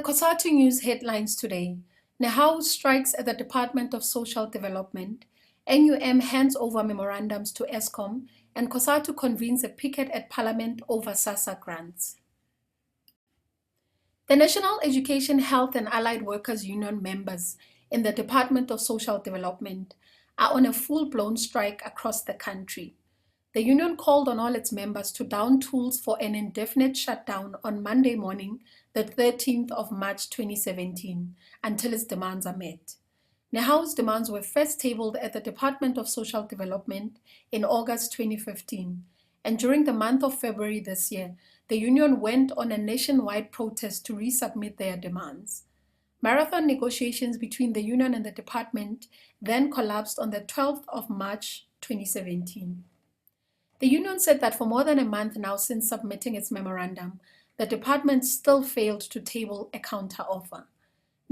Cosatu News headlines today. Nehau strikes at the Department of Social Development. NUM hands over memorandums to Eskom, and Cosatu convenes a picket at Parliament over SASSA grants. The National Education, Health and Allied Workers Union members in the Department of Social Development are on a full-blown strike across the country. The union called on all its members to down tools for an indefinite shutdown on Monday morning, the 13th of March 2017, until its demands are met. Nehau's demands were first tabled at the Department of Social Development in August 2015, and during the month of February this year, the union went on a nationwide protest to resubmit their demands. Marathon negotiations between the union and the department then collapsed on the 12th of March 2017. The union said that for more than a month now since submitting its memorandum, the department still failed to table a counter-offer.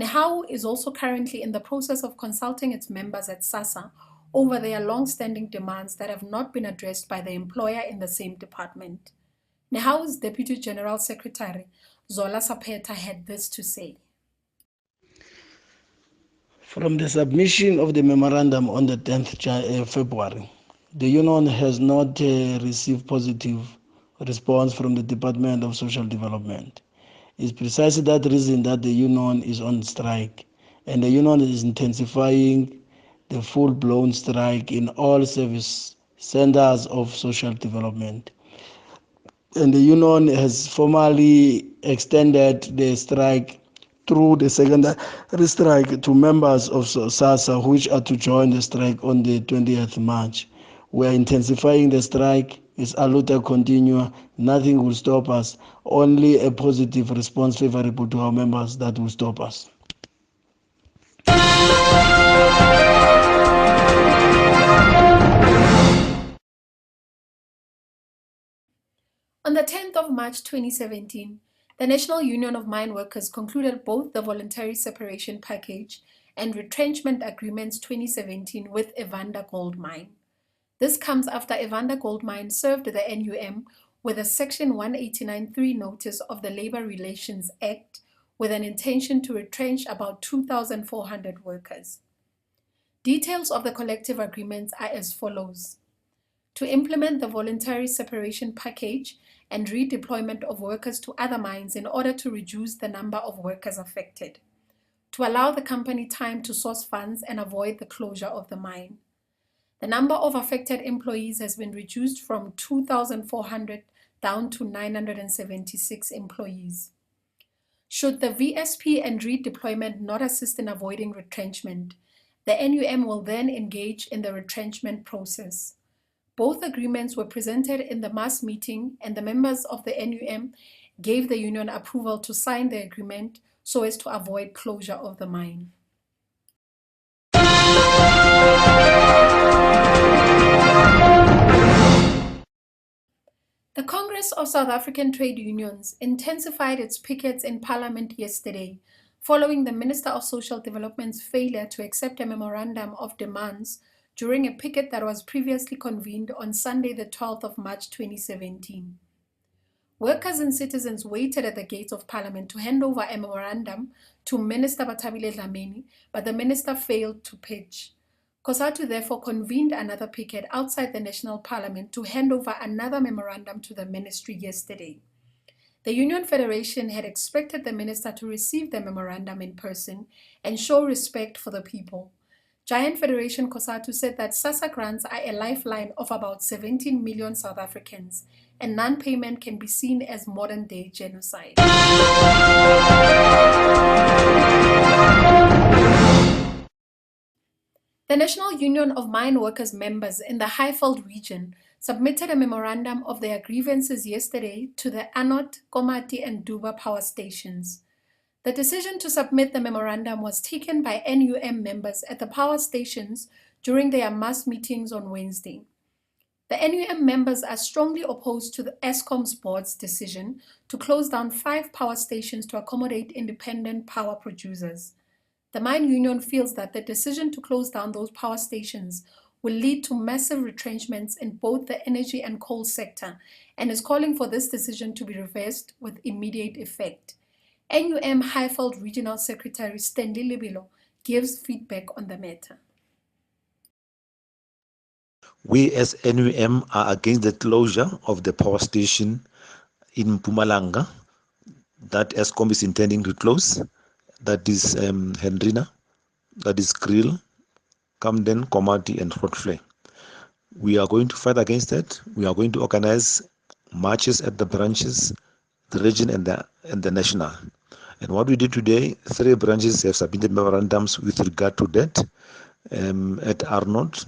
Nehau is also currently in the process of consulting its members at SASSA over their long-standing demands that have not been addressed by the employer in the same department. Nehau's Deputy General Secretary, Zola Sapeta, had this to say. From the submission of the memorandum on the 10th February, the union has not received positive response from the Department of Social Development. It's precisely that reason that the union is on strike, and the union is intensifying the full-blown strike in all service centers of social development. And the union has formally extended the strike through the secondary strike to members of SASSA, which are to join the strike on the 20th March. We are intensifying the strike. It's a luta continua. Nothing will stop us. Only a positive response favorable to our members that will stop us. On the 10th of March 2017, the National Union of Mine Workers concluded both the Voluntary Separation Package and Retrenchment Agreements 2017 with Evander Gold Mine. This comes after Evander Gold Mine served the NUM with a Section 189.3 notice of the Labour Relations Act with an intention to retrench about 2,400 workers. Details of the collective agreements are as follows. To implement the Voluntary Separation Package and redeployment of workers to other mines in order to reduce the number of workers affected. To allow the company time to source funds and avoid the closure of the mine. The number of affected employees has been reduced from 2,400 down to 976 employees. Should the VSP and redeployment not assist in avoiding retrenchment, the NUM will then engage in the retrenchment process. Both agreements were presented in the mass meeting, and the members of the NUM gave the union approval to sign the agreement so as to avoid closure of the mine. The Congress of South African Trade Unions intensified its pickets in Parliament yesterday, following the Minister of Social Development's failure to accept a memorandum of demands during a picket that was previously convened on Sunday, the 12th of March 2017. Workers and citizens waited at the gates of Parliament to hand over a memorandum to Minister Bathabile Dlamini, but the minister failed to pitch. Cosatu therefore convened another picket outside the National Parliament to hand over another memorandum to the ministry yesterday. The Union Federation had expected the minister to receive the memorandum in person and show respect for the people. Giant Federation Cosatu said that SASSA grants are a lifeline of about 17 million South Africans, and non-payment can be seen as modern-day genocide. The National Union of Mine Workers members in the Highveld region submitted a memorandum of their grievances yesterday to the Anot, Komati and Duba power stations. The decision to submit the memorandum was taken by NUM members at the power stations during their mass meetings on Wednesday. The NUM members are strongly opposed to the Eskom's board's decision to close down 5 power stations to accommodate independent power producers. The mine union feels that the decision to close down those power stations will lead to massive retrenchments in both the energy and coal sector and is calling for this decision to be reversed with immediate effect. NUM Highveld Regional Secretary Stanley Lebelo gives feedback on the matter. We as NUM are against the closure of the power station in Mpumalanga that Eskom is intending to close. That is Hendrina, that is Kriel, Camden, Komati, and Rotfle. We are going to fight against that. We are going to organize marches at the branches, the region, and the national. And what we did today, 3 branches have submitted memorandums with regard to that at Arnold,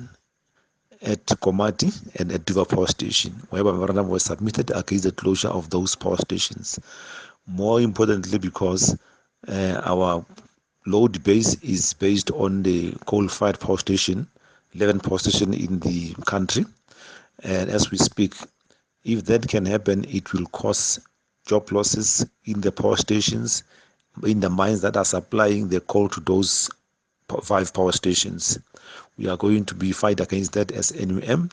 at Komati, and at Diva Power Station, where memorandum was submitted against the closure of those power stations. More importantly, because our load base is based on the coal-fired power station, 11 power station in the country. And as we speak, if that can happen, it will cause job losses in the power stations, in the mines that are supplying the coal to those 5 power stations. We are going to be fight against that as NUM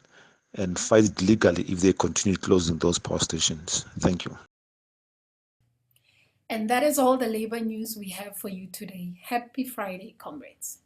and fight it legally if they continue closing those power stations. Thank you. And that is all the labor news we have for you today. Happy Friday, comrades.